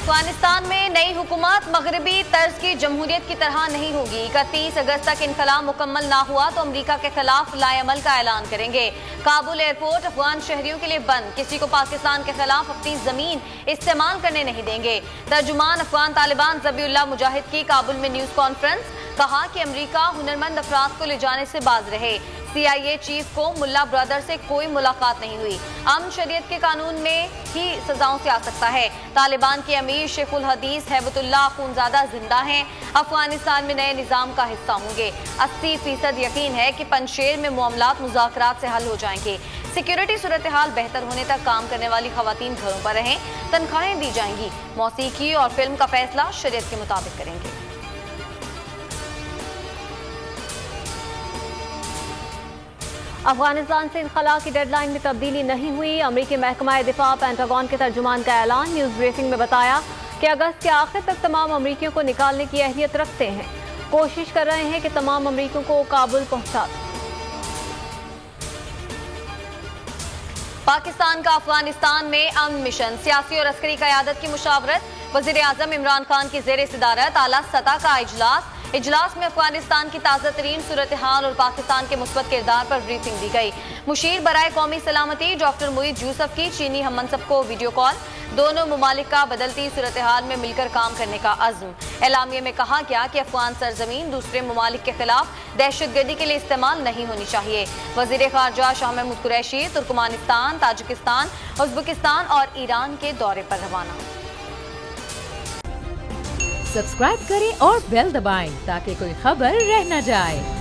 अफगानिस्तान में नई हुकूमत मगरबी तर्ज की जमहूरियत की तरह नहीं होगी। 31 अगस्त तक इनकलाब मुकम्मल ना हुआ तो अमरीका के खिलाफ लाएअमल का ऐलान करेंगे। काबुल एयरपोर्ट अफगान शहरियों के लिए बंद, किसी को पाकिस्तान के खिलाफ अपनी जमीन इस्तेमाल करने नहीं देंगे। तर्जुमान अफगान तालिबान ज़बीउल्लाह मुजाहिद की काबुल में न्यूज़ कॉन्फ्रेंस, कहा कि अमरीका हुनरमंद अफराद को ले जाने से बाज रहे। CIA चीफ को मुल्ला ब्रदर से कोई मुलाकात नहीं हुई। अमन शरीयत के कानून में ही सजाओं से आ सकता है। तालिबान के अमीर शेखुल हदीस हैबतुल्लाह अखुंज़ादा जिंदा हैं, अफगानिस्तान में नए निज़ाम का हिस्सा होंगे। 80% यकीन है कि पंजशेर में मामलात मुज़ाकरात से हल हो जाएंगे। सिक्योरिटी सूरत हाल बेहतर होने तक काम करने वाली खवातीन घरों पर रहें, तनख्वाहें दी जाएंगी। मौसीकी और फिल्म का फैसला शरीयत के मुताबिक करेंगे। अफगानिस्तान से इनखला की डेडलाइन में तब्दीली नहीं हुई। अमरीकी महकमा दिफा पेंटागन के तर्जुमान का ऐलान, न्यूज़ ब्रीफिंग में बताया कि अगस्त के आखिर तक तमाम अमरीकियों को निकालने की अहलियत रखते हैं। कोशिश कर रहे हैं कि तमाम अमरीकियों को काबुल पहुंचा दें। पाकिस्तान का अफगानिस्तान में अमन मिशन, सियासी और अस्करी क़यादत की मुशावरत। वज़ीर आज़म इमरान खान की ज़ेर सदारत आला सतह का इजलास में अफगानिस्तान की ताज़ा तरीन सूरत हाल और पाकिस्तान के मुस्बत किरदार पर ब्रीफिंग दी गई। मुशीर बराए कौमी सलामती डॉक्टर मुईद यूसुफ की चीनी हम मनसब को वीडियो कॉल। दोनों मुमालिक का बदलती सूरत हाल में मिलकर काम करने का अज़्म। एलामिया में कहा गया कि अफगान सरजमीन दूसरे मुमालिक के खिलाफ दहशतगर्दी के लिए इस्तेमाल नहीं होनी चाहिए। वज़ीर ख़ारजा शाह महमूद कुरैशी तुर्कमानिस्तान, ताजिकिस्तान, उज़्बेकिस्तान और ईरान के दौरे पर रवाना। सब्सक्राइब करें और बेल दबाएं ताकि कोई खबर रह न जाए।